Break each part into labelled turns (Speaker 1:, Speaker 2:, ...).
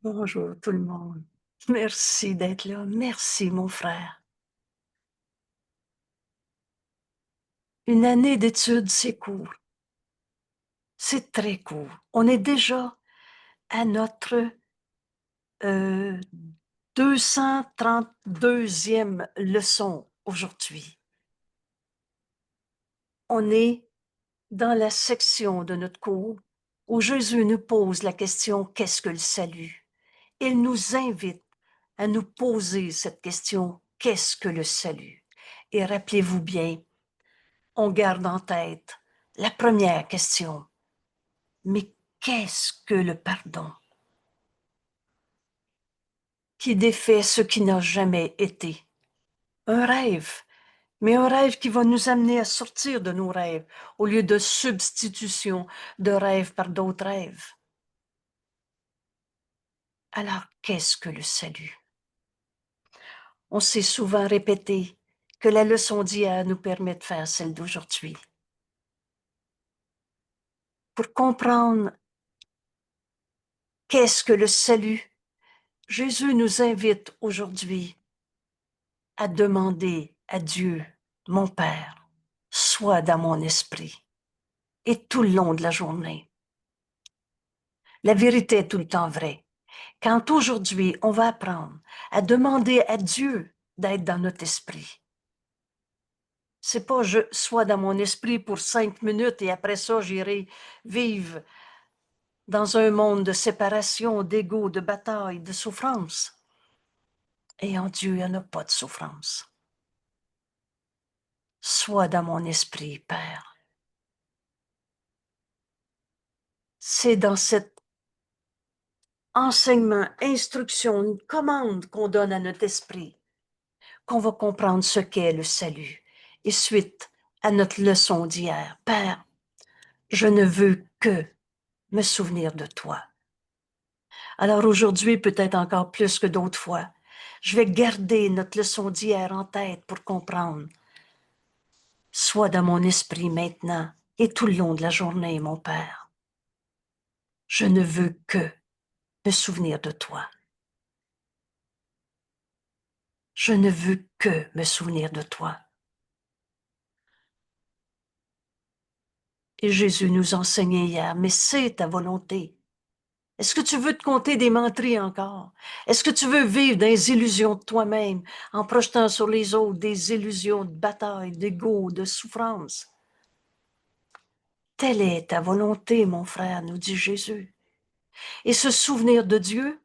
Speaker 1: Bonjour tout le monde. Merci d'être là. Merci mon frère. Une année d'études, c'est court. C'est très court. On est déjà à notre 232e leçon aujourd'hui. On est dans la section de notre cours où Jésus nous pose la question: qu'est-ce que le salut? Il nous invite à nous poser cette question: qu'est-ce que le salut? Et rappelez-vous bien, on garde en tête la première question. Mais qu'est-ce que le pardon? Qui défait ce qui n'a jamais été. Un rêve, mais un rêve qui va nous amener à sortir de nos rêves, au lieu de substitution de rêves par d'autres rêves. Alors, qu'est-ce que le salut? On s'est souvent répété que la leçon d'hier nous permet de faire celle d'aujourd'hui. Pour comprendre qu'est-ce que le salut, Jésus nous invite aujourd'hui à demander à Dieu, mon Père, sois dans mon esprit, et tout le long de la journée. La vérité est tout le temps vraie. Quand aujourd'hui, on va apprendre à demander à Dieu d'être dans notre esprit, c'est pas je sois dans mon esprit pour 5 minutes et après ça, j'irai vivre dans un monde de séparation, d'ego, de bataille, de souffrance. Et en Dieu, il n'y en a pas de souffrance. Sois dans mon esprit, Père. C'est dans cet enseignement, instruction, une commande qu'on donne à notre esprit qu'on va comprendre ce qu'est le salut. Et suite à notre leçon d'hier, Père, je ne veux que me souvenir de toi. Alors aujourd'hui, peut-être encore plus que d'autres fois, je vais garder notre leçon d'hier en tête pour comprendre. Sois dans mon esprit maintenant et tout le long de la journée, mon Père. Je ne veux que me souvenir de toi. Je ne veux que me souvenir de toi. Et Jésus nous enseignait hier, mais c'est ta volonté. Est-ce que tu veux te compter des menteries encore? Est-ce que tu veux vivre dans les illusions de toi-même en projetant sur les autres des illusions de bataille, d'ego, de souffrance? Telle est ta volonté, mon frère, nous dit Jésus. Et se souvenir de Dieu,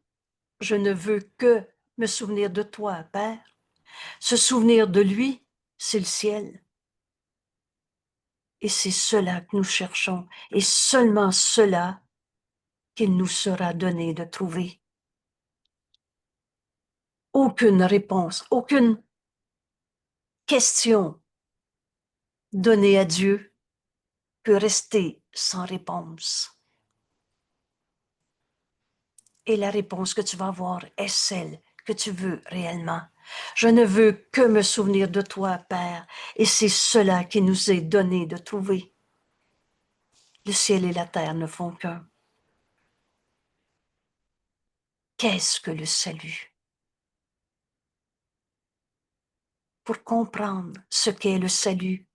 Speaker 1: je ne veux que me souvenir de toi, Père. Se souvenir de lui, c'est le ciel. Et c'est cela que nous cherchons, et seulement cela qu'il nous sera donné de trouver. Aucune réponse, aucune question donnée à Dieu peut rester sans réponse. Et la réponse que tu vas avoir est celle que tu veux réellement. Je ne veux que me souvenir de toi, Père, et c'est cela qui nous est donné de trouver. Le ciel et la terre ne font qu'un. Qu'est-ce que le salut? Pour comprendre ce qu'est le salut,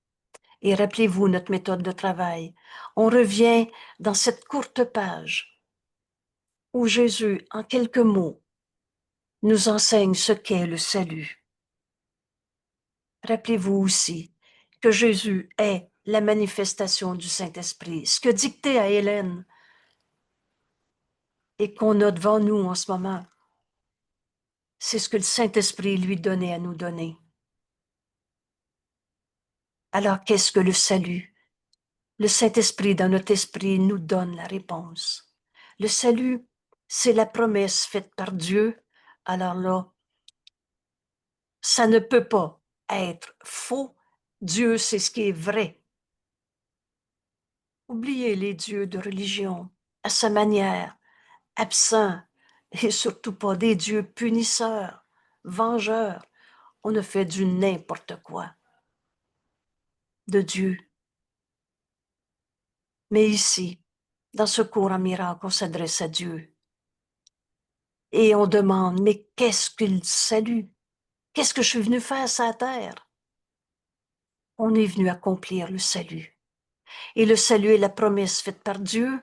Speaker 1: et rappelez-vous notre méthode de travail, on revient dans cette courte page où Jésus, en quelques mots, nous enseigne ce qu'est le salut. Rappelez-vous aussi que Jésus est la manifestation du Saint-Esprit, ce que dictait à Hélène et qu'on a devant nous en ce moment, c'est ce que le Saint-Esprit lui donnait à nous donner. Alors qu'est-ce que le salut? Le Saint-Esprit dans notre esprit nous donne la réponse. Le salut, c'est la promesse faite par Dieu. Alors là, ça ne peut pas être faux. Dieu, c'est ce qui est vrai. Oubliez les dieux de religion, à sa manière, absents, et surtout pas des dieux punisseurs, vengeurs. On a fait du n'importe quoi de Dieu. Mais ici, dans ce cours en miracle, on s'adresse à Dieu. Et on demande, mais qu'est-ce que le salut? Qu'est-ce que je suis venu faire sur la terre? On est venu accomplir le salut. Et le salut est la promesse faite par Dieu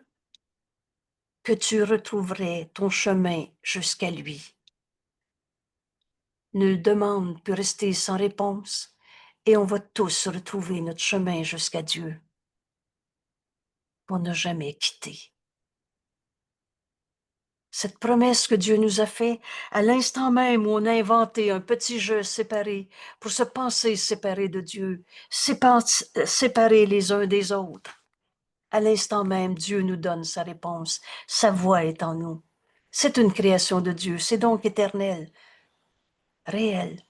Speaker 1: que tu retrouverais ton chemin jusqu'à lui. Nulle demande peut rester sans réponse et on va tous retrouver notre chemin jusqu'à Dieu pour ne jamais quitter. Cette promesse que Dieu nous a faite, à l'instant même où on a inventé un petit jeu séparé pour se penser séparé de Dieu, séparés les uns des autres, à l'instant même, Dieu nous donne sa réponse. Sa voix est en nous. C'est une création de Dieu, c'est donc éternel, réel.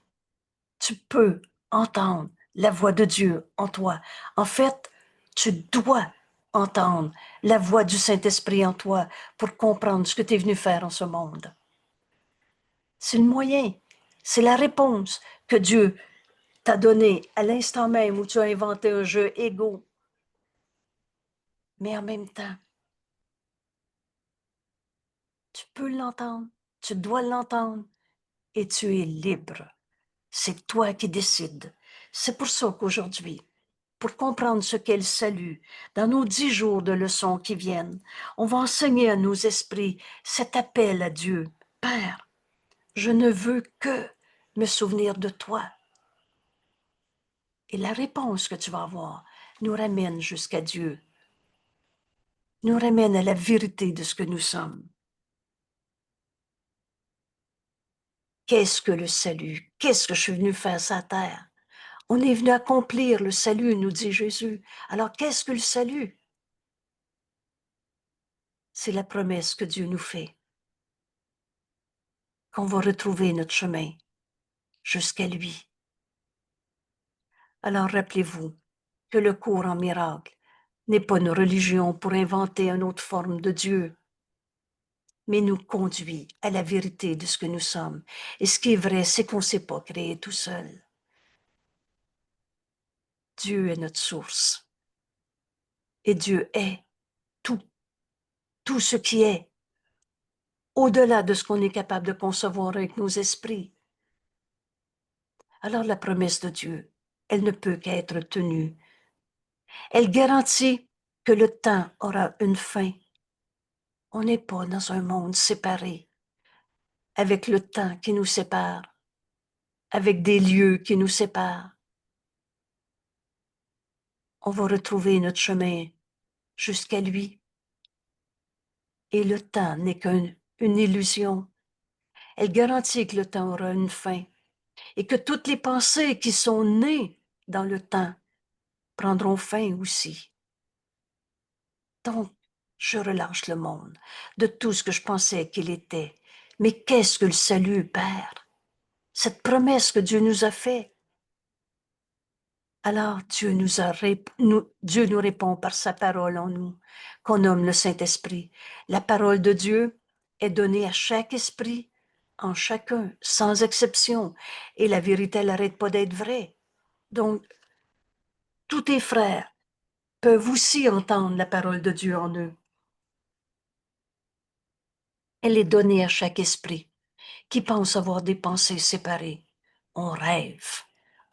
Speaker 1: Tu peux entendre la voix de Dieu en toi. En fait, tu dois entendre la voix du Saint-Esprit en toi pour comprendre ce que tu es venu faire en ce monde. C'est le moyen, c'est la réponse que Dieu t'a donnée à l'instant même où tu as inventé un jeu égaux. Mais en même temps, tu peux l'entendre, tu dois l'entendre et tu es libre. C'est toi qui décides. C'est pour ça qu'aujourd'hui, pour comprendre ce qu'est le salut, dans nos 10 jours de leçons qui viennent, on va enseigner à nos esprits cet appel à Dieu. Père, je ne veux que me souvenir de toi. Et la réponse que tu vas avoir nous ramène jusqu'à Dieu, nous ramène à la vérité de ce que nous sommes. Qu'est-ce que le salut? Qu'est-ce que je suis venu faire sur la terre? On est venu accomplir le salut, nous dit Jésus. Alors, qu'est-ce que le salut? C'est la promesse que Dieu nous fait, qu'on va retrouver notre chemin jusqu'à lui. Alors, rappelez-vous que le cours en miracle n'est pas une religion pour inventer une autre forme de Dieu, mais nous conduit à la vérité de ce que nous sommes. Et ce qui est vrai, c'est qu'on ne s'est pas créé tout seul. Dieu est notre source. Et Dieu est tout, tout ce qui est, au-delà de ce qu'on est capable de concevoir avec nos esprits. Alors la promesse de Dieu, elle ne peut qu'être tenue. Elle garantit que le temps aura une fin. On n'est pas dans un monde séparé, avec le temps qui nous sépare, avec des lieux qui nous séparent. On va retrouver notre chemin jusqu'à lui. Et le temps n'est qu'une illusion. Elle garantit que le temps aura une fin et que toutes les pensées qui sont nées dans le temps prendront fin aussi. Donc, je relâche le monde de tout ce que je pensais qu'il était. Mais qu'est-ce que le salut, Père? Cette promesse que Dieu nous a faite. Alors, Dieu nous répond par sa parole en nous, qu'on nomme le Saint-Esprit. La parole de Dieu est donnée à chaque esprit, en chacun, sans exception. Et la vérité, elle n'arrête pas d'être vraie. Donc, tous tes frères peuvent aussi entendre la parole de Dieu en eux. Elle est donnée à chaque esprit qui pense avoir des pensées séparées. On rêve.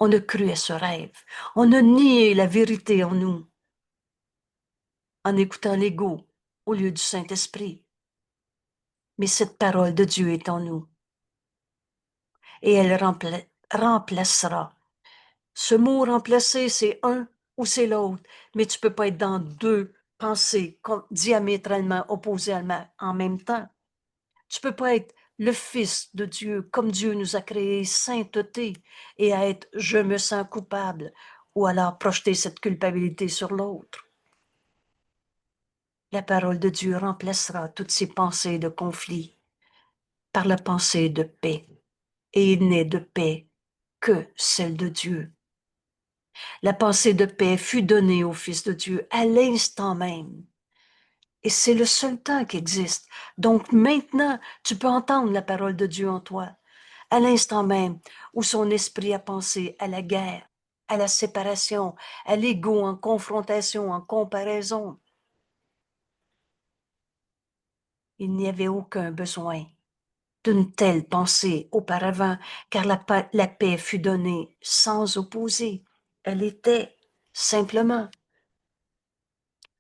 Speaker 1: On a cru à ce rêve. On a nié la vérité en nous en écoutant l'ego au lieu du Saint-Esprit. Mais cette parole de Dieu est en nous et elle remplacera. Ce mot remplacer, c'est un ou c'est l'autre, mais tu peux pas être dans deux pensées diamétralement opposées en même temps. Tu peux pas être le Fils de Dieu comme Dieu nous a créé, sainteté, et à être je me sens coupable, ou alors projeter cette culpabilité sur l'autre. La parole de Dieu remplacera toutes ces pensées de conflit par la pensée de paix, et il n'est de paix que celle de Dieu. La pensée de paix fut donnée au Fils de Dieu à l'instant même. Et c'est le seul temps qui existe. Donc maintenant, tu peux entendre la parole de Dieu en toi, à l'instant même où son esprit a pensé à la guerre, à la séparation, à l'ego en confrontation, en comparaison. Il n'y avait aucun besoin d'une telle pensée auparavant, car la paix fut donnée sans opposer. Elle était simplement.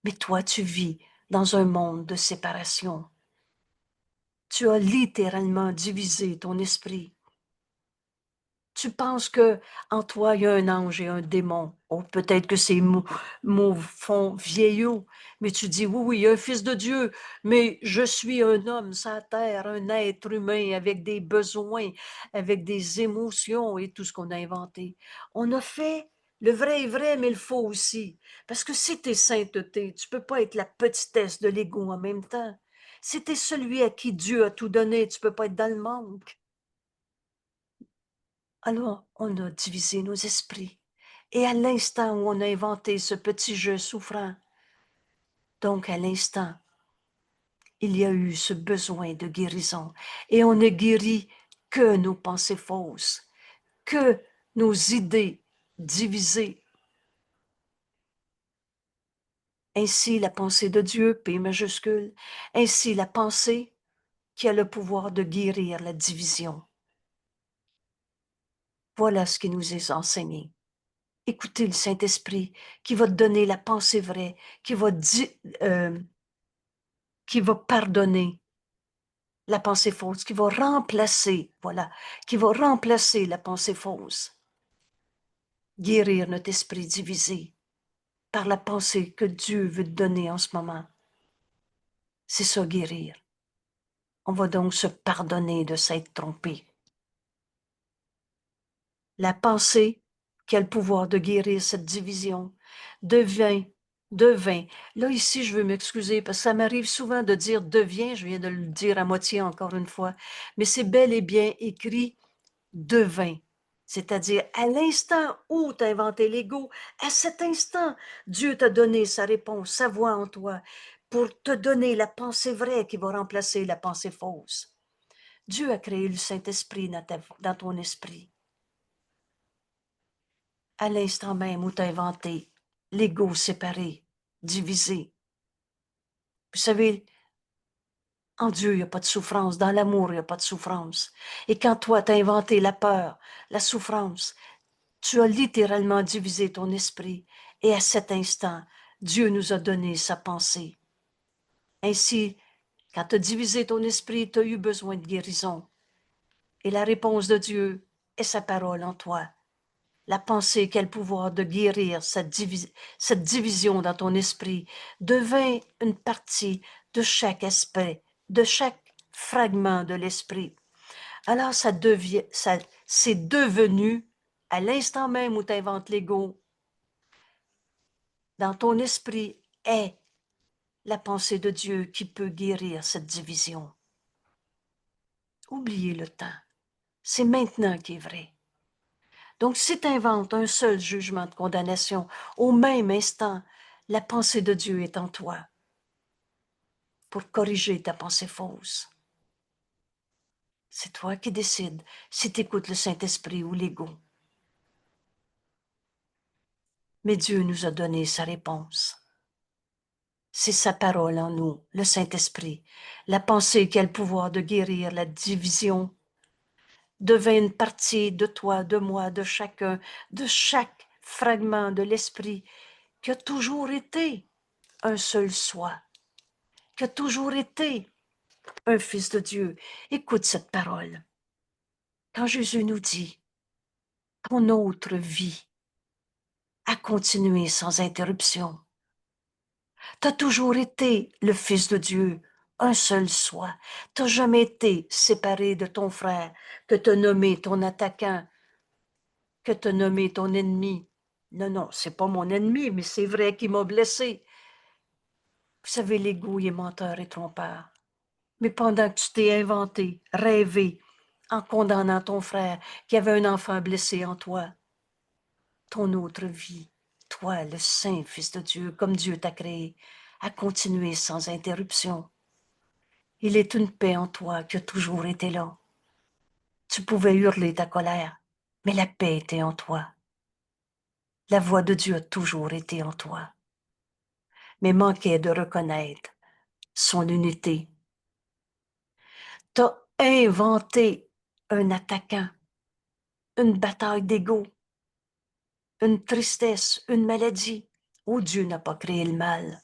Speaker 1: Mais toi, tu vis dans un monde de séparation. Tu as littéralement divisé ton esprit. Tu penses que en toi, il y a un ange et un démon. Oh, peut-être que ces mots font vieillot, mais tu dis, oui, oui, il y a un fils de Dieu, mais je suis un homme sur la terre, un être humain avec des besoins, avec des émotions et tout ce qu'on a inventé. On a fait le vrai est vrai, mais le faux aussi. Parce que si t'es sainteté, tu peux pas être la petitesse de l'ego en même temps. Si t'es celui à qui Dieu a tout donné, tu peux pas être dans le manque. Alors, on a divisé nos esprits. Et à l'instant où on a inventé ce petit jeu souffrant, donc à l'instant, il y a eu ce besoin de guérison. Et on ne guérit que nos pensées fausses, que nos idées divisées. Ainsi la pensée de Dieu, P majuscule, ainsi la pensée qui a le pouvoir de guérir la division. Voilà ce qui nous est enseigné. Écoutez le Saint-Esprit qui va te donner la pensée vraie, qui va pardonner la pensée fausse, qui va remplacer, voilà, qui va remplacer la pensée fausse. Guérir notre esprit divisé par la pensée que Dieu veut te donner en ce moment. C'est ça, guérir. On va donc se pardonner de s'être trompé. La pensée qui a le pouvoir de guérir cette division devint. Là, ici, je veux m'excuser parce que ça m'arrive souvent de dire devient, je viens de le dire à moitié encore une fois, mais c'est bel et bien écrit devint. C'est-à-dire, à l'instant où tu as inventé l'ego, à cet instant, Dieu t'a donné sa réponse, sa voix en toi, pour te donner la pensée vraie qui va remplacer la pensée fausse. Dieu a créé le Saint-Esprit dans ton esprit. À l'instant même où tu as inventé l'ego séparé, divisé. Vous savez, en Dieu, il n'y a pas de souffrance. Dans l'amour, il n'y a pas de souffrance. Et quand toi, tu as inventé la peur, la souffrance, tu as littéralement divisé ton esprit. Et à cet instant, Dieu nous a donné sa pensée. Ainsi, quand tu as divisé ton esprit, tu as eu besoin de guérison. Et la réponse de Dieu est sa parole en toi. La pensée qui a le pouvoir de guérir cette division dans ton esprit devint une partie de chaque aspect, de chaque fragment de l'esprit. Alors c'est devenu, à l'instant même où tu inventes l'ego, dans ton esprit est la pensée de Dieu qui peut guérir cette division. Oubliez le temps. C'est maintenant qui est vrai. Donc, si tu inventes un seul jugement de condamnation, au même instant, la pensée de Dieu est en toi pour corriger ta pensée fausse. C'est toi qui décides si tu écoutes le Saint-Esprit ou l'ego. Mais Dieu nous a donné sa réponse. C'est sa parole en nous, le Saint-Esprit. La pensée qui a le pouvoir de guérir la division devint une partie de toi, de moi, de chacun, de chaque fragment de l'esprit qui a toujours été un seul soi, qui a toujours été un fils de Dieu. Écoute cette parole. Quand Jésus nous dit ton autre vie a continué sans interruption, tu as toujours été le fils de Dieu, un seul soi. Tu n'as jamais été séparé de ton frère, que tu as nommé ton attaquant, que tu as nommé ton ennemi. Non, non, c'est pas mon ennemi, mais c'est vrai qu'il m'a blessé. Vous savez, l'ego, il est menteur et trompeur. Mais pendant que tu t'es inventé, rêvé, en condamnant ton frère qui avait un enfant blessé en toi, ton autre vie, toi, le saint Fils de Dieu, comme Dieu t'a créé, a continué sans interruption. Il est une paix en toi qui a toujours été là. Tu pouvais hurler ta colère, mais la paix était en toi. La voix de Dieu a toujours été en toi, mais manquait de reconnaître son unité. Tu as inventer un attaquant, une bataille d'ego, une tristesse, une maladie. Oh, Dieu n'a pas créé le mal.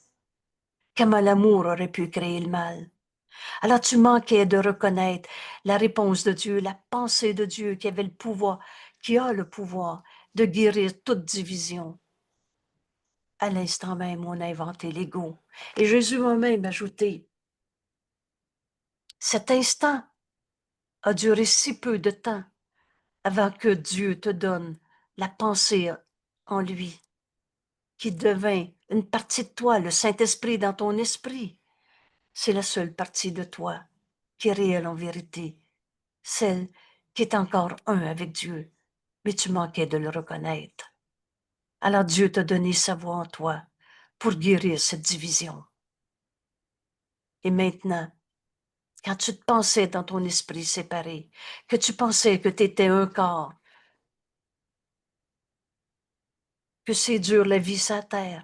Speaker 1: Comment l'amour aurait pu créer le mal? Alors tu manquais de reconnaître la réponse de Dieu, la pensée de Dieu qui avait le pouvoir, qui a le pouvoir de guérir toute division. À l'instant même, on a inventé l'ego. Et Jésus m'a même ajouté, cet instant a duré si peu de temps avant que Dieu te donne la pensée en lui, qui devint une partie de toi, le Saint-Esprit dans ton esprit. C'est la seule partie de toi qui est réelle en vérité, celle qui est encore un avec Dieu, mais tu manquais de le reconnaître. Alors Dieu t'a donné sa voix en toi pour guérir cette division. Et maintenant, quand tu te pensais dans ton esprit séparé, que tu pensais que tu étais un corps, que c'est dur la vie sur la terre,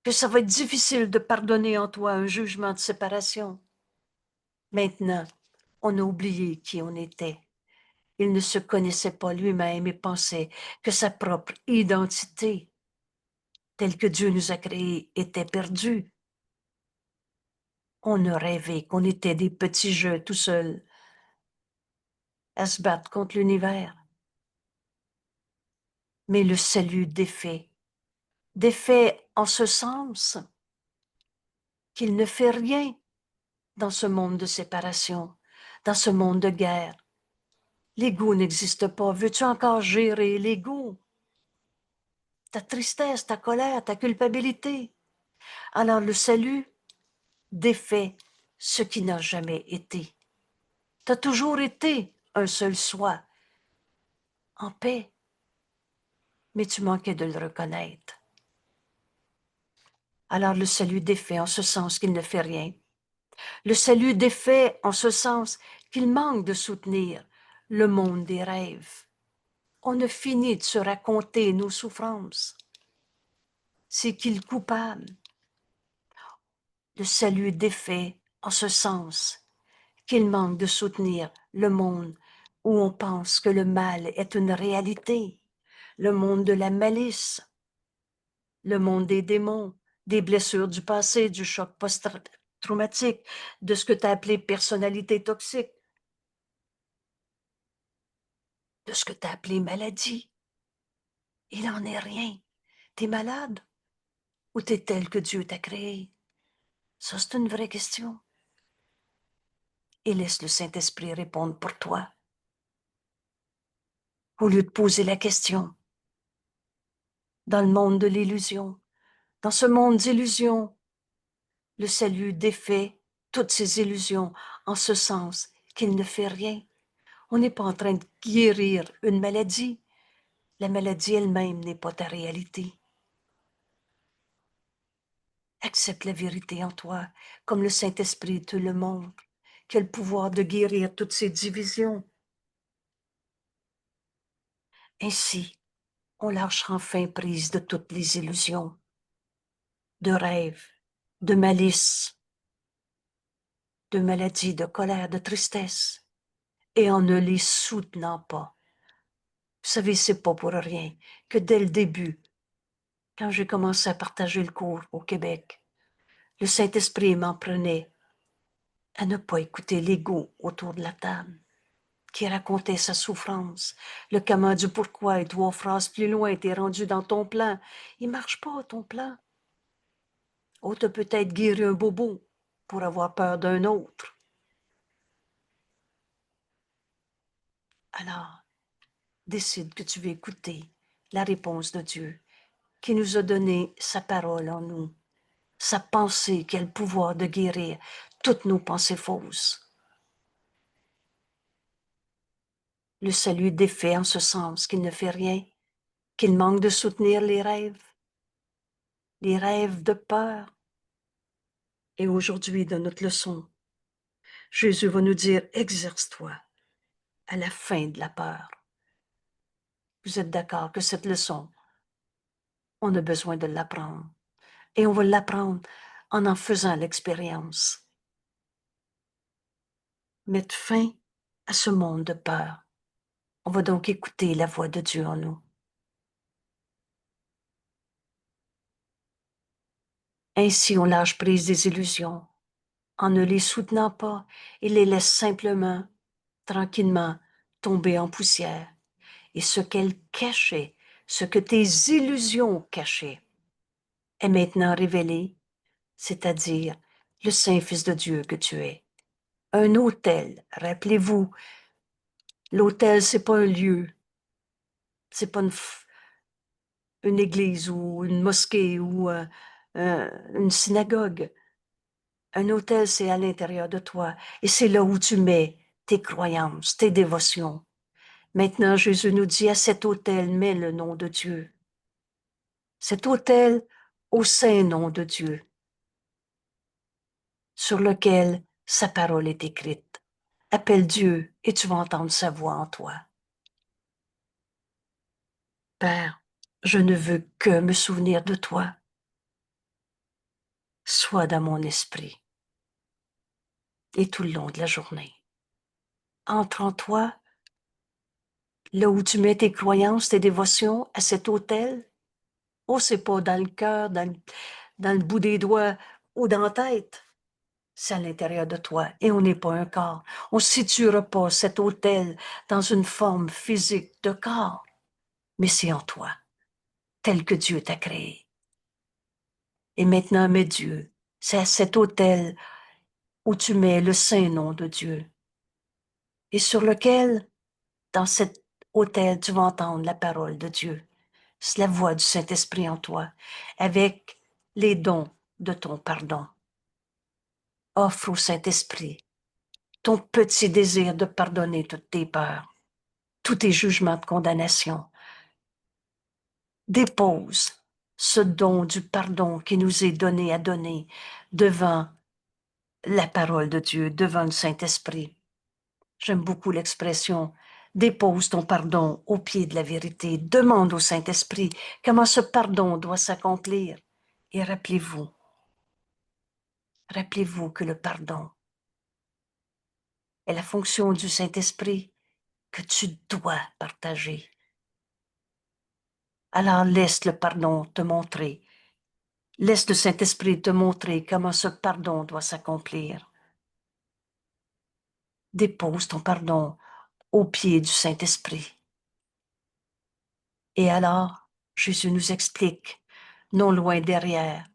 Speaker 1: que ça va être difficile de pardonner en toi un jugement de séparation. Maintenant, on a oublié qui on était. Il ne se connaissait pas lui-même et pensait que sa propre identité, telle que Dieu nous a créés, était perdue. On a rêvé qu'on était des petits jeux tout seuls à se battre contre l'univers. Mais le salut défait en ce sens qu'il ne fait rien dans ce monde de séparation, dans ce monde de guerre. L'ego n'existe pas. Veux-tu encore gérer l'ego? Ta tristesse, ta colère, ta culpabilité. Alors le salut défait ce qui n'a jamais été. Tu as toujours été un seul soi, en paix, mais tu manquais de le reconnaître. Alors le salut défait en ce sens qu'il ne fait rien. Le salut défait en ce sens qu'il manque de soutenir le monde des rêves. On a fini de se raconter nos souffrances. C'est qu'il coupable. Le salut est défait en ce sens qu'il manque de soutenir le monde où on pense que le mal est une réalité, le monde de la malice, le monde des démons, des blessures du passé, du choc post-traumatique, de ce que tu as appelé personnalité toxique, de ce que tu as appelé maladie. Il n'en est rien. T'es malade ou t'es tel que Dieu t'a créé? Ça, c'est une vraie question. Et laisse le Saint-Esprit répondre pour toi. Au lieu de poser la question, dans le monde de l'illusion, dans ce monde d'illusions, le salut défait toutes ces illusions en ce sens qu'il ne fait rien. On n'est pas en train de guérir une maladie. La maladie elle-même n'est pas ta réalité. Accepte la vérité en toi, comme le Saint-Esprit te le montre, qui a le pouvoir de guérir toutes ces divisions. Ainsi, on lâchera enfin prise de toutes les illusions, de rêves, de malice, de maladie, de colère, de tristesse, et en ne les soutenant pas. Vous savez, c'est pas pour rien que dès le début, quand j'ai commencé à partager le cours au Québec, le Saint-Esprit m'en prenait à ne pas écouter l'ego autour de la table, qui racontait sa souffrance, le comment du pourquoi et 3 phrases plus loin t'es rendu dans ton plan. Il marche pas, ton plan. Oh, t'as peut-être guéri un bobo pour avoir peur d'un autre. Alors, décide que tu veux écouter la réponse de Dieu, qui nous a donné sa parole en nous, sa pensée qui a le pouvoir de guérir toutes nos pensées fausses. Le salut est défait en ce sens qu'il ne fait rien, qu'il manque de soutenir les rêves de peur. Et aujourd'hui, dans notre leçon, Jésus va nous dire, exerce-toi à la fin de la peur. Vous êtes d'accord que cette leçon, on a besoin de l'apprendre. Et on va l'apprendre en faisant l'expérience. mettre fin à ce monde de peur. On va donc écouter la voix de Dieu en nous. Ainsi, on lâche prise des illusions, en ne les soutenant pas et les laisse simplement, tranquillement, tomber en poussière. Et ce qu'elles cachaient, ce que tes illusions cachaient, est maintenant révélé, c'est-à-dire le Saint Fils de Dieu que tu es. Un autel, rappelez-vous, l'autel, c'est pas un lieu, c'est pas une église ou une mosquée ou une synagogue. Un autel, c'est à l'intérieur de toi et c'est là où tu mets tes croyances, tes dévotions. Maintenant, Jésus nous dit, à cet autel, mets le nom de Dieu. Cet autel au saint nom de Dieu, sur lequel sa parole est écrite. Appelle Dieu et tu vas entendre sa voix en toi. Père, je ne veux que me souvenir de toi. Sois dans mon esprit et tout le long de la journée. Entre en toi, là où tu mets tes croyances, tes dévotions, à cet autel. Oh, c'est pas dans le cœur, dans le bout des doigts ou dans la tête. C'est à l'intérieur de toi et on n'est pas un corps. On ne situera pas cet autel dans une forme physique de corps, mais c'est en toi, tel que Dieu t'a créé. Et maintenant, mets Dieu, c'est à cet autel où tu mets le saint nom de Dieu et sur lequel, dans cet autel, tu vas entendre la parole de Dieu. C'est la voix du Saint-Esprit en toi, avec les dons de ton pardon. Offre au Saint-Esprit ton petit désir de pardonner toutes tes peurs, tous tes jugements de condamnation. Dépose ce don du pardon qui nous est donné à donner devant la parole de Dieu, devant le Saint-Esprit. J'aime beaucoup l'expression dépose ton pardon au pied de la vérité. Demande au Saint-Esprit comment ce pardon doit s'accomplir. Et rappelez-vous que le pardon est la fonction du Saint-Esprit que tu dois partager. Alors laisse le pardon te montrer. Laisse le Saint-Esprit te montrer comment ce pardon doit s'accomplir. Dépose ton pardon au pied du Saint-Esprit. Et alors, Jésus nous explique, non loin derrière,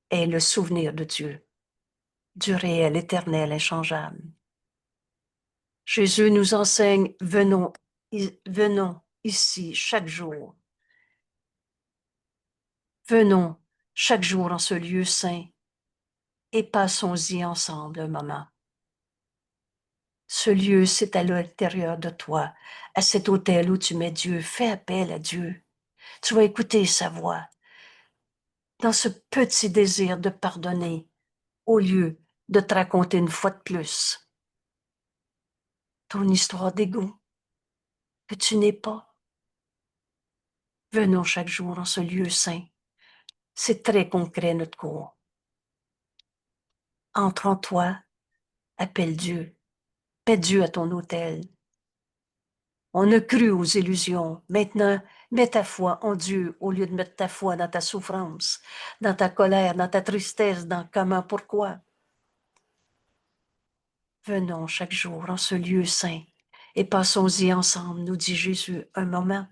Speaker 1: est le souvenir de Dieu, du réel, éternel, inchangeable. Jésus nous enseigne, venons ici chaque jour. Venons chaque jour en ce lieu saint et passons-y ensemble un moment. Ce lieu, c'est à l'intérieur de toi, à cet autel où tu mets Dieu. Fais appel à Dieu. Tu vas écouter sa voix dans ce petit désir de pardonner au lieu de te raconter une fois de plus ton histoire d'ego que tu n'es pas. Venons chaque jour en ce lieu saint. C'est très concret notre cours. Entre en toi, appelle Dieu. Paie Dieu à ton autel. On a cru aux illusions. Maintenant, mets ta foi en Dieu au lieu de mettre ta foi dans ta souffrance, dans ta colère, dans ta tristesse, dans comment, pourquoi. Venons chaque jour en ce lieu saint et passons-y ensemble, nous dit Jésus, un moment.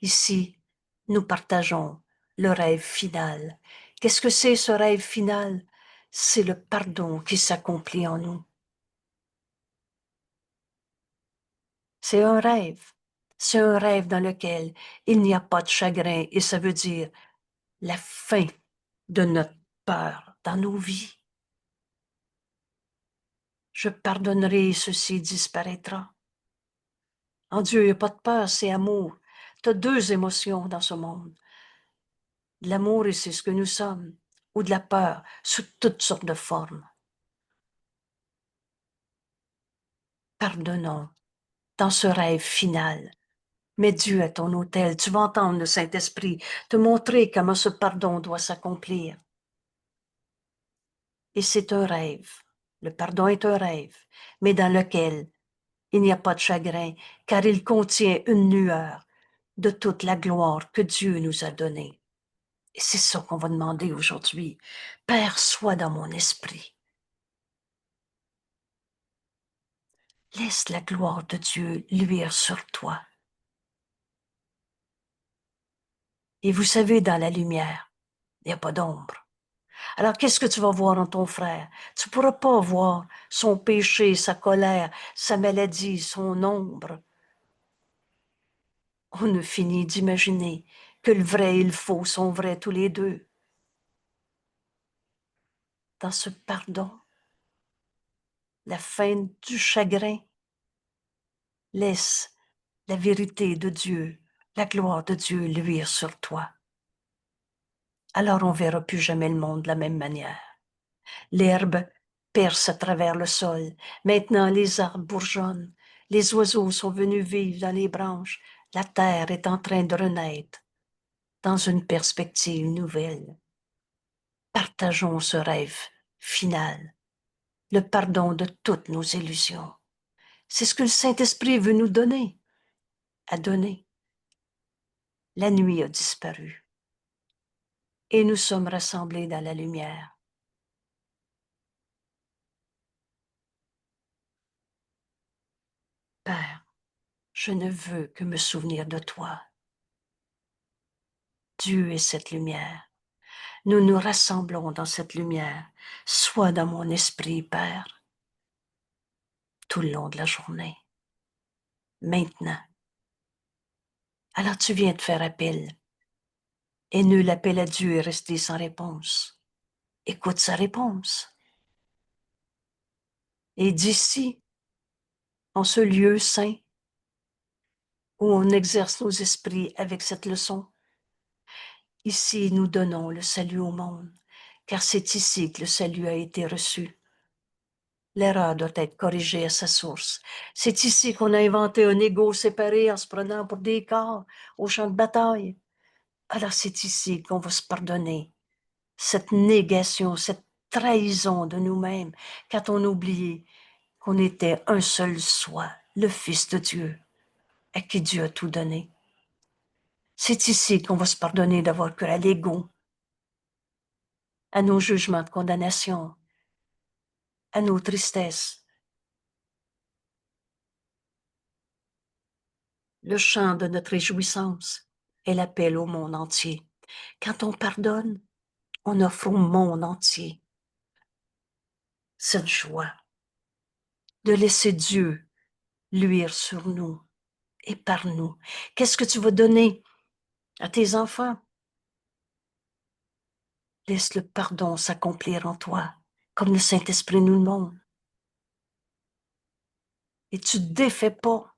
Speaker 1: Ici, nous partageons le rêve final. Qu'est-ce que c'est ce rêve final? C'est le pardon qui s'accomplit en nous. C'est un rêve. C'est un rêve dans lequel il n'y a pas de chagrin et ça veut dire la fin de notre peur dans nos vies. Je pardonnerai et ceci disparaîtra. En Dieu, il n'y a pas de peur, c'est amour. Tu as deux émotions dans ce monde. De l'amour, et c'est ce que nous sommes, ou de la peur, sous toutes sortes de formes. Pardonnons dans ce rêve final. Mets Dieu à ton autel. Tu vas entendre le Saint-Esprit te montrer comment ce pardon doit s'accomplir. Et c'est un rêve. Le pardon est un rêve, mais dans lequel il n'y a pas de chagrin, car il contient une lueur de toute la gloire que Dieu nous a donnée. Et c'est ça qu'on va demander aujourd'hui. Père, sois dans mon esprit. Laisse la gloire de Dieu luire sur toi. Et vous savez, dans la lumière, il n'y a pas d'ombre. Alors, qu'est-ce que tu vas voir en ton frère? Tu ne pourras pas voir son péché, sa colère, sa maladie, son ombre. On ne finit d'imaginer que le vrai et le faux sont vrais tous les deux. Dans ce pardon, la fin du chagrin, laisse la vérité de Dieu, la gloire de Dieu luire sur toi. Alors on verra plus jamais le monde de la même manière. L'herbe perce à travers le sol. Maintenant, les arbres bourgeonnent. Les oiseaux sont venus vivre dans les branches. La terre est en train de renaître dans une perspective nouvelle. Partageons ce rêve final, le pardon de toutes nos illusions. C'est ce que le Saint-Esprit veut nous donner, à donner. La nuit a disparu et nous sommes rassemblés dans la lumière. Père, je ne veux que me souvenir de toi. Dieu est cette lumière. Nous nous rassemblons dans cette lumière. Sois dans mon esprit, Père, tout le long de la journée. Maintenant. Alors tu viens de faire appel. Et nul appel à Dieu est resté sans réponse. Écoute sa réponse. Et d'ici, en ce lieu saint, où on exerce nos esprits avec cette leçon, ici nous donnons le salut au monde, car c'est ici que le salut a été reçu. L'erreur doit être corrigée à sa source. C'est ici qu'on a inventé un ego séparé en se prenant pour des corps au champ de bataille. Alors c'est ici qu'on va se pardonner cette négation, cette trahison de nous-mêmes, quand on oubliait qu'on était un seul soi, le Fils de Dieu, à qui Dieu a tout donné. C'est ici qu'on va se pardonner d'avoir cru à l'ego, à nos jugements de condamnation, à nos tristesses. Le chant de notre réjouissance est l'appel au monde entier. Quand on pardonne, on offre au monde entier cette joie de laisser Dieu luire sur nous et par nous. Qu'est-ce que tu vas donner à tes enfants? Laisse le pardon s'accomplir en toi, comme le Saint-Esprit nous le montre. Et tu ne défais pas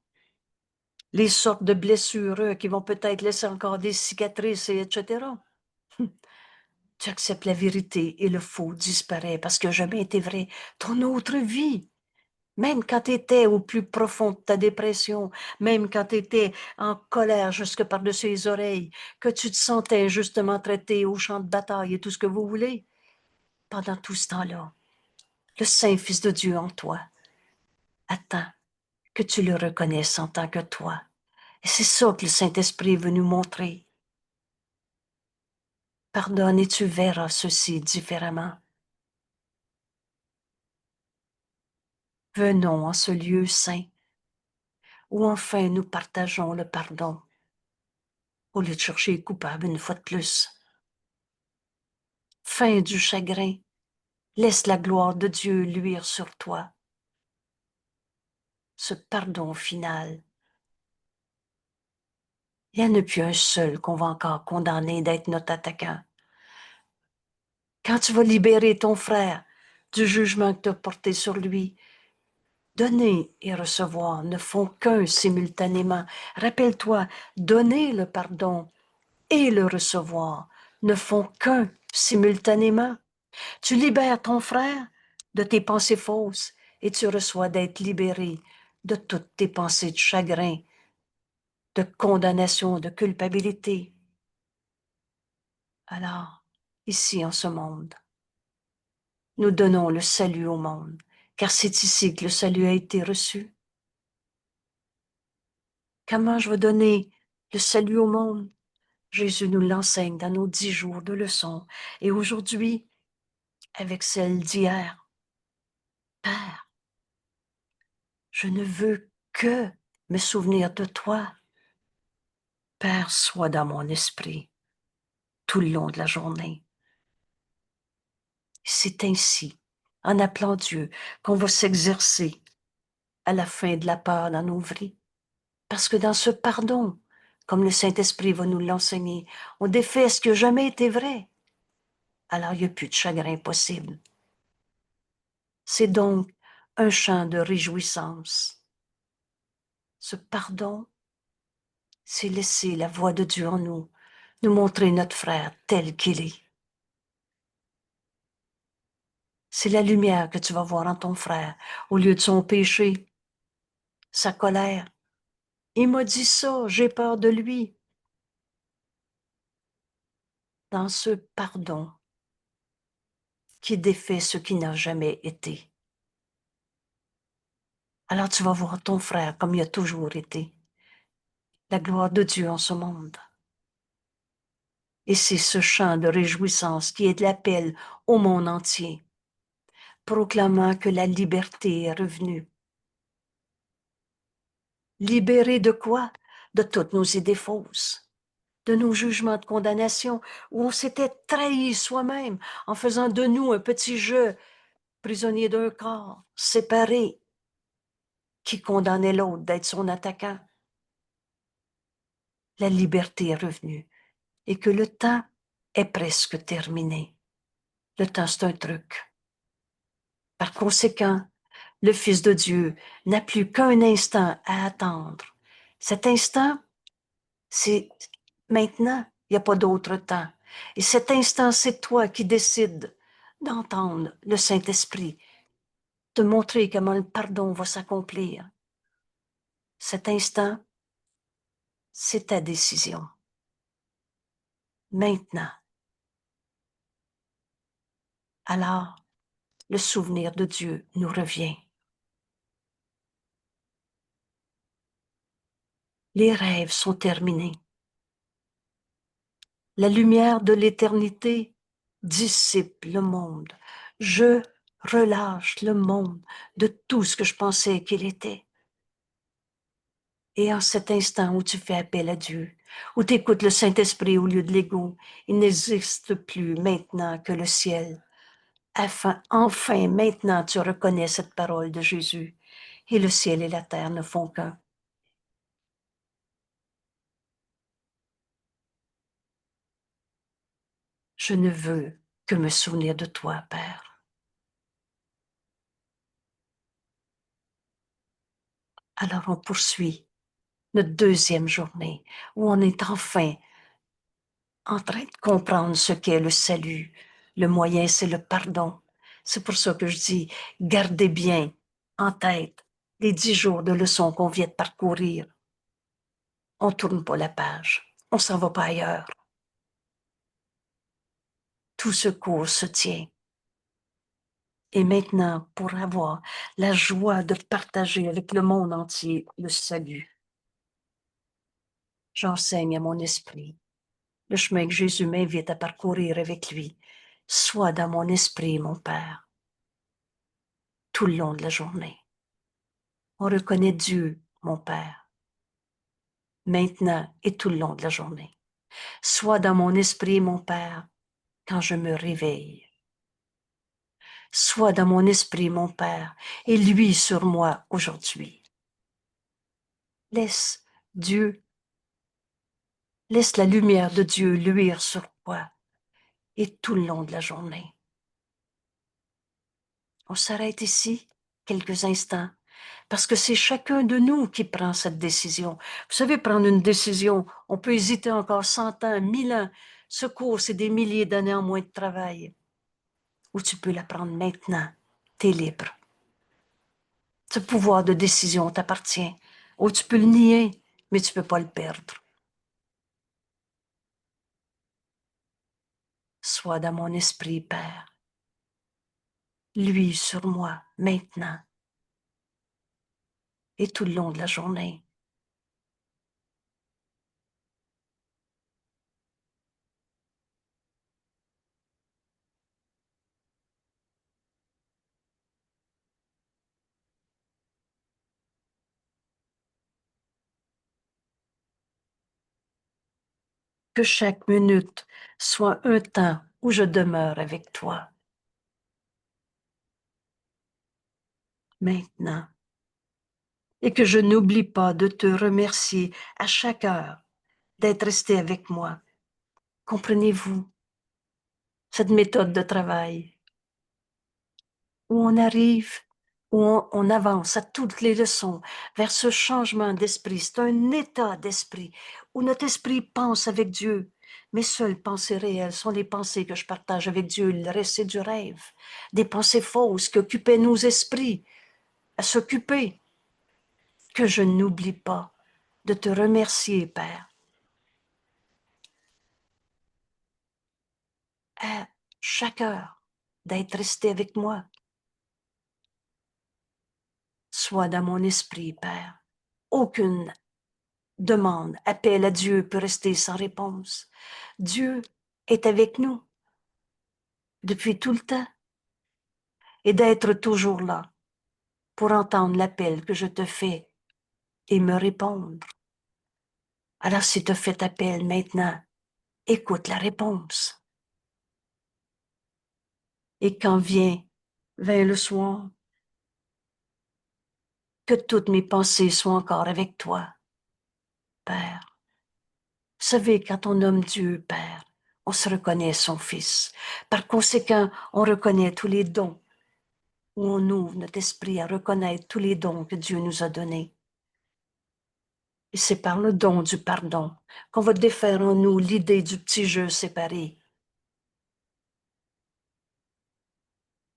Speaker 1: les sortes de blessures qui vont peut-être laisser encore des cicatrices, etc. Tu acceptes la vérité et le faux disparaît parce que jamais été vrai. Ton autre vie, même quand tu étais au plus profond de ta dépression, même quand tu étais en colère jusque par-dessus les oreilles, que tu te sentais justement traité au champ de bataille et tout ce que vous voulez, pendant tout ce temps-là, le Saint-Fils de Dieu en toi attend que tu le reconnaisses en tant que toi. Et c'est ça que le Saint-Esprit veut nous montrer. Pardonne et tu verras ceci différemment. Venons en ce lieu saint où enfin nous partageons le pardon au lieu de chercher les coupables une fois de plus. Fin du chagrin, laisse la gloire de Dieu luire sur toi. Ce pardon final. Il n'y en a plus un seul qu'on va encore condamner d'être notre attaquant. Quand tu vas libérer ton frère du jugement que tu as porté sur lui, donner et recevoir ne font qu'un simultanément. Rappelle-toi, donner le pardon et le recevoir ne font qu'un simultanément. Tu libères ton frère de tes pensées fausses et tu reçois d'être libéré de toutes tes pensées de chagrin, de condamnation, de culpabilité. Alors, ici en ce monde, nous donnons le salut au monde car c'est ici que le salut a été reçu. Comment je vais donner le salut au monde? Jésus nous l'enseigne dans nos 10 jours de leçons. Et aujourd'hui, avec celle d'hier, Père, je ne veux que me souvenir de toi. Père, sois dans mon esprit tout le long de la journée. C'est ainsi, en appelant Dieu, qu'on va s'exercer à la fin de la part dans nos vies. Parce que dans ce pardon, comme le Saint-Esprit va nous l'enseigner, on défait ce qui n'a jamais été vrai. Alors il n'y a plus de chagrin possible. C'est donc un chant de réjouissance. Ce pardon, c'est laisser la voix de Dieu en nous, nous montrer notre frère tel qu'il est. C'est la lumière que tu vas voir en ton frère, au lieu de son péché, sa colère. Il m'a dit ça, j'ai peur de lui. Dans ce pardon qui défait ce qui n'a jamais été. Alors tu vas voir ton frère comme il a toujours été. La gloire de Dieu en ce monde. Et c'est ce chant de réjouissance qui est de l'appel au monde entier, proclamant que la liberté est revenue. Libérés de quoi? De toutes nos idées fausses, de nos jugements de condamnation, où on s'était trahi soi-même en faisant de nous un petit jeu, prisonnier d'un corps, séparé, qui condamnait l'autre d'être son attaquant. La liberté est revenue et que le temps est presque terminé. Le temps, c'est un truc. Par conséquent, le Fils de Dieu n'a plus qu'un instant à attendre. Cet instant, c'est maintenant, il n'y a pas d'autre temps. Et cet instant, c'est toi qui décides d'entendre le Saint-Esprit, de montrer comment le pardon va s'accomplir. Cet instant, c'est ta décision. Maintenant. Alors, le souvenir de Dieu nous revient. Les rêves sont terminés. La lumière de l'éternité dissipe le monde. Je relâche le monde de tout ce que je pensais qu'il était. Et en cet instant où tu fais appel à Dieu, où tu écoutes le Saint-Esprit au lieu de l'ego, il n'existe plus maintenant que le ciel. Enfin, maintenant, tu reconnais cette parole de Jésus. Et le ciel et la terre ne font qu'un. Je ne veux que me souvenir de toi, Père. Alors on poursuit notre deuxième journée, où on est enfin en train de comprendre ce qu'est le salut. Le moyen, c'est le pardon. C'est pour ça que je dis, gardez bien en tête les 10 jours de leçons qu'on vient de parcourir. On ne tourne pas la page. On s'en va pas ailleurs. Tout ce cours se tient. Et maintenant, pour avoir la joie de partager avec le monde entier le salut, j'enseigne à mon esprit le chemin que Jésus m'invite à parcourir avec lui. Sois dans mon esprit, mon Père, tout le long de la journée. On reconnaît Dieu, mon Père, maintenant et tout le long de la journée. Sois dans mon esprit, mon Père, quand je me réveille. Sois dans mon esprit, mon Père, et luis sur moi aujourd'hui. Laisse Dieu, laisse la lumière de Dieu luire sur toi et tout le long de la journée. On s'arrête ici quelques instants parce que c'est chacun de nous qui prend cette décision. Vous savez, prendre une décision, on peut hésiter encore 100 ans, 1000 ans. Ce cours, c'est des milliers d'années en moins de travail. Ou tu peux la prendre maintenant. Tu es libre. Ce pouvoir de décision t'appartient. Ou tu peux le nier, mais tu ne peux pas le perdre. Sois dans mon esprit, Père. lui sur moi maintenant et tout le long de la journée. Que chaque minute soit un temps où je demeure avec toi. Maintenant. Et que je n'oublie pas de te remercier à chaque heure d'être resté avec moi. Comprenez-vous cette méthode de travail où on arrive, où on avance à toutes les leçons vers ce changement d'esprit. C'est un état d'esprit où notre esprit pense avec Dieu. Mes seules pensées réelles sont les pensées que je partage avec Dieu. Le reste, c'est du rêve. Des pensées fausses qui occupaient nos esprits à s'occuper. Que je n'oublie pas de te remercier, Père, à chaque heure d'être resté avec moi. Sois dans mon esprit, Père. Aucune demande, appel à Dieu peut rester sans réponse. Dieu est avec nous depuis tout le temps et d'être toujours là pour entendre l'appel que je te fais et me répondre. Alors si tu fais appel maintenant, écoute la réponse. Et quand vint le soir, que toutes mes pensées soient encore avec toi, Père. Vous savez, quand on nomme Dieu Père, on se reconnaît son Fils. Par conséquent, on reconnaît tous les dons, où on ouvre notre esprit à reconnaître tous les dons que Dieu nous a donnés. Et c'est par le don du pardon qu'on va défaire en nous l'idée du petit jeu séparé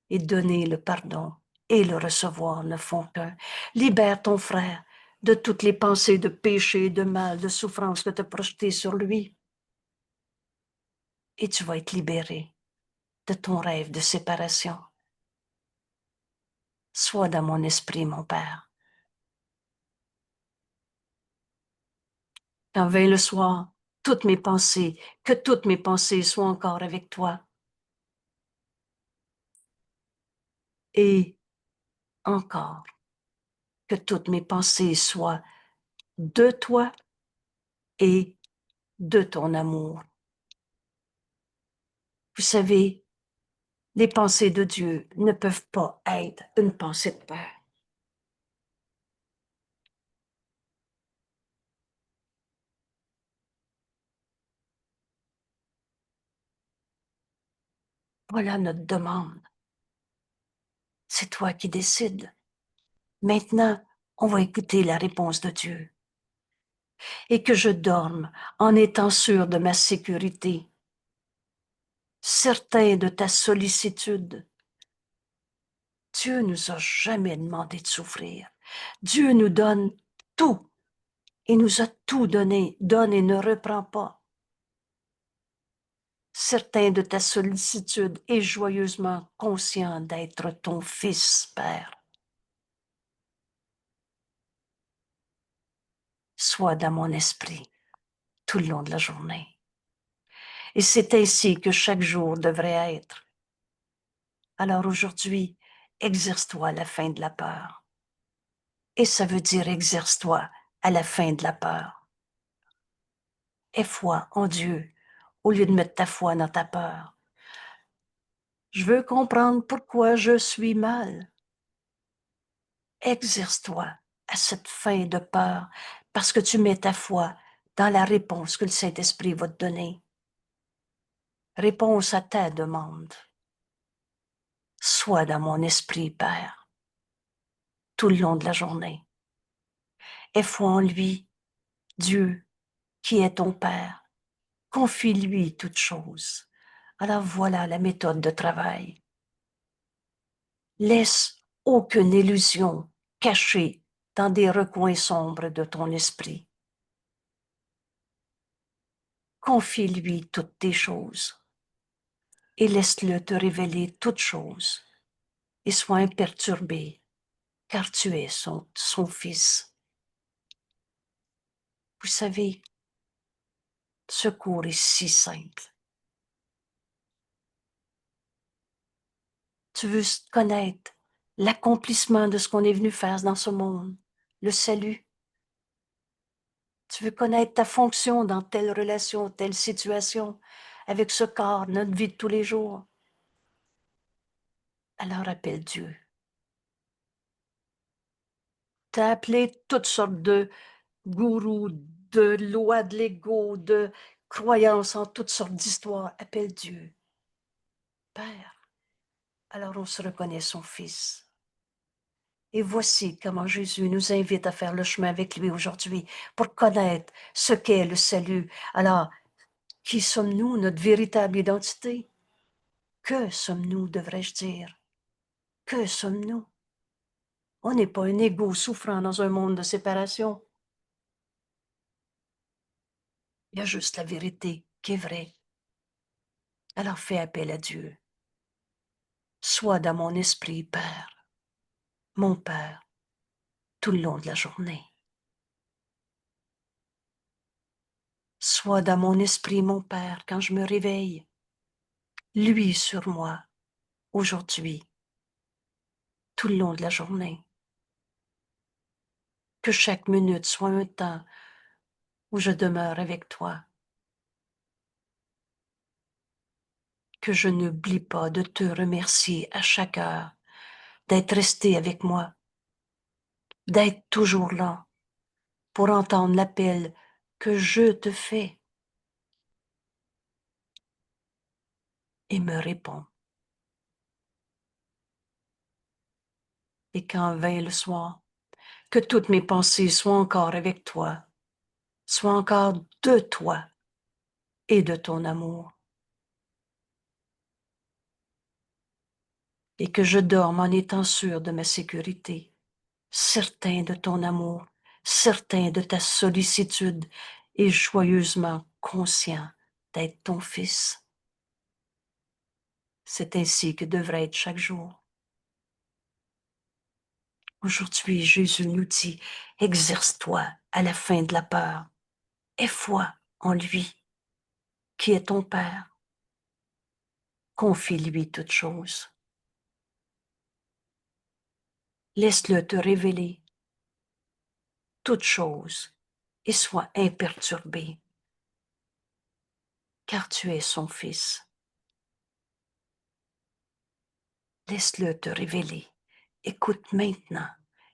Speaker 1: et donner le pardon et le recevoir ne font qu'un. Libère ton frère de toutes les pensées de péché, de mal, de souffrance que tu as projetées sur lui. Et tu vas être libéré de ton rêve de séparation. Sois dans mon esprit, mon Père. Quand vint le soir, que toutes mes pensées soient encore avec toi. Et encore, que toutes mes pensées soient de toi et de ton amour. Vous savez, les pensées de Dieu ne peuvent pas être une pensée de peur. Voilà notre demande. C'est toi qui décides. Maintenant, on va écouter la réponse de Dieu. Et que je dorme en étant sûr de ma sécurité, certain de ta sollicitude. Dieu nous a jamais demandé de souffrir. Dieu nous donne tout. Il nous a tout donné, donne et ne reprend pas. Certain de ta sollicitude et joyeusement conscient d'être ton Fils, Père. Sois dans mon esprit tout le long de la journée. Et c'est ainsi que chaque jour devrait être. Alors aujourd'hui, exerce-toi à la fin de la peur. Et ça veut dire exerce-toi à la fin de la peur. Aie foi en Dieu au lieu de mettre ta foi dans ta peur. Je veux comprendre pourquoi je suis mal. Exerce-toi à cette fin de peur parce que tu mets ta foi dans la réponse que le Saint-Esprit va te donner. Réponse à ta demande. Sois dans mon esprit, Père, tout le long de la journée. Aie foi en lui, Dieu, qui est ton Père. Confie-lui toutes choses. Alors voilà la méthode de travail. Laisse aucune illusion cachée dans des recoins sombres de ton esprit. Confie-lui toutes tes choses et laisse-le te révéler toutes choses. et sois imperturbé, car tu es son fils. Vous savez, ce cours est si simple. Tu veux connaître l'accomplissement de ce qu'on est venu faire dans ce monde, le salut. Tu veux connaître ta fonction dans telle relation, telle situation, avec ce corps, notre vie de tous les jours. Alors appelle Dieu. T'as appelé toutes sortes de gourous, de lois de l'ego, de croyances en toutes sortes d'histoires. Appelle Dieu. Père. Alors on se reconnaît son Fils. Et voici comment Jésus nous invite à faire le chemin avec lui aujourd'hui pour connaître ce qu'est le salut. Alors, qui sommes-nous, notre véritable identité? Que sommes-nous, devrais-je dire? Que sommes-nous? On n'est pas un égo souffrant dans un monde de séparation. Il y a juste la vérité qui est vraie. Alors fais appel à Dieu. Sois dans mon esprit, Père, mon Père, tout le long de la journée. Sois dans mon esprit, mon Père, quand je me réveille. Lui sur moi, aujourd'hui, tout le long de la journée. Que chaque minute soit un temps où je demeure avec toi. Que je n'oublie pas de te remercier à chaque heure, d'être resté avec moi, d'être toujours là pour entendre l'appel que je te fais et me réponds. Et quand vint le soir, que toutes mes pensées soient encore avec toi, soient encore de toi et de ton amour. Et que je dorme en étant sûr de ma sécurité, certain de ton amour, certain de ta sollicitude et joyeusement conscient d'être ton Fils. C'est ainsi que devrait être chaque jour. Aujourd'hui, Jésus nous dit, exerce-toi à la fin de la peur. Aie foi en lui, qui est ton Père. Confie-lui toutes choses. Laisse-le te révéler toutes choses et sois imperturbé, car tu es son Fils. Laisse-le te révéler. Écoute maintenant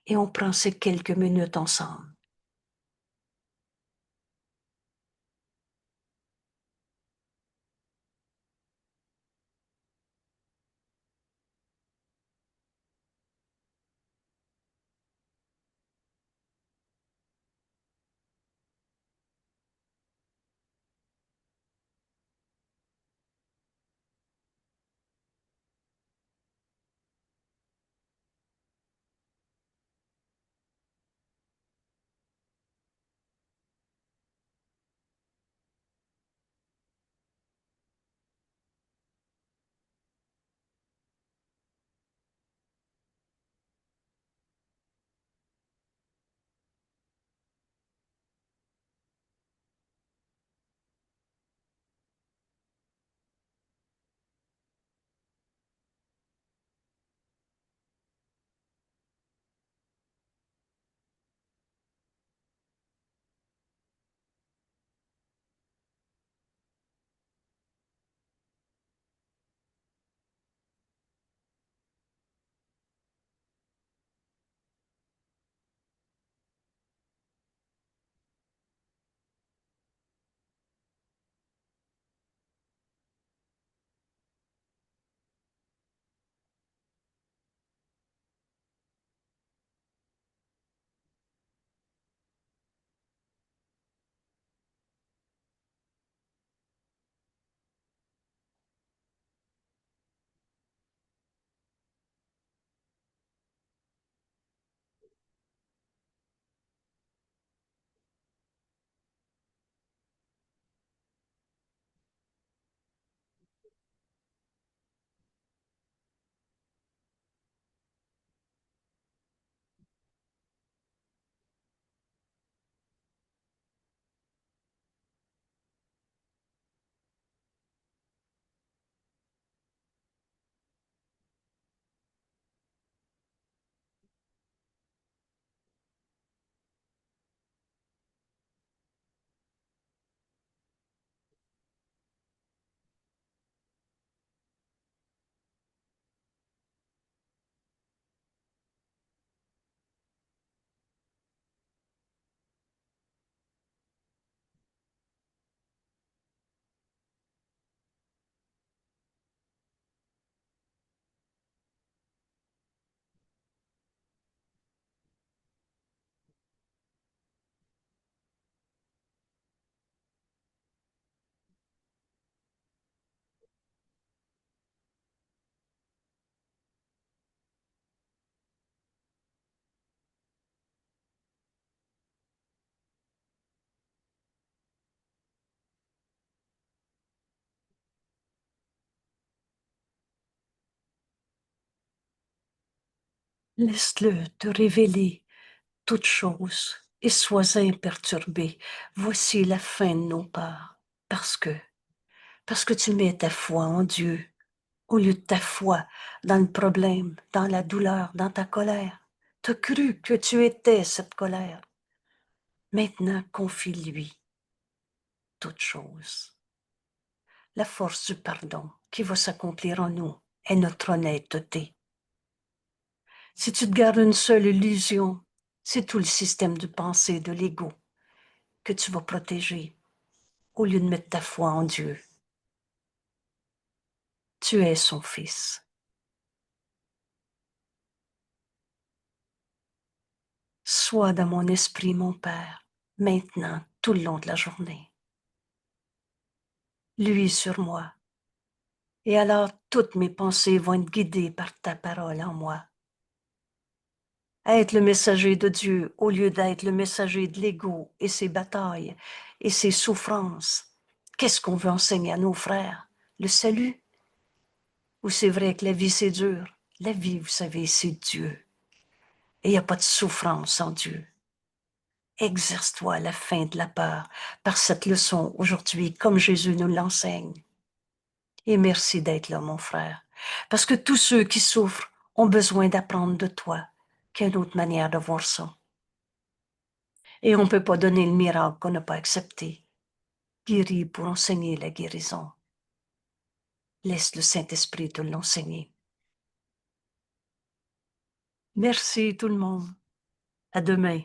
Speaker 1: et on prend ces quelques minutes ensemble. Laisse-le te révéler toutes choses et sois imperturbé. Voici la fin de nos peurs. Parce que, parce que tu mets ta foi en Dieu au lieu de ta foi dans le problème, dans la douleur, dans ta colère. Tu as cru que tu étais cette colère. Maintenant, confie-lui toutes choses. La force du pardon qui va s'accomplir en nous est notre honnêteté. Si tu te gardes une seule illusion, c'est tout le système de pensée de l'ego que tu vas protéger au lieu de mettre ta foi en Dieu. Tu es son fils. Sois dans mon esprit, mon Père, maintenant, tout le long de la journée. Lui sur moi. Et alors, toutes mes pensées vont être guidées par ta parole en moi. Être le messager de Dieu au lieu d'être le messager de l'ego et ses batailles et ses souffrances. Qu'est-ce qu'on veut enseigner à nos frères? Le salut? Ou c'est vrai que la vie, c'est dur? La vie, vous savez, c'est Dieu. Et il n'y a pas de souffrance en Dieu. Exerce-toi à la fin de la peur par cette leçon aujourd'hui, comme Jésus nous l'enseigne. Et merci d'être là, mon frère, parce que tous ceux qui souffrent ont besoin d'apprendre de toi qu'il y a une autre manière de voir ça. Et on ne peut pas donner le miracle qu'on n'a pas accepté. Guéris pour enseigner la guérison. Laisse le Saint-Esprit te l'enseigner. Merci tout le monde. À demain.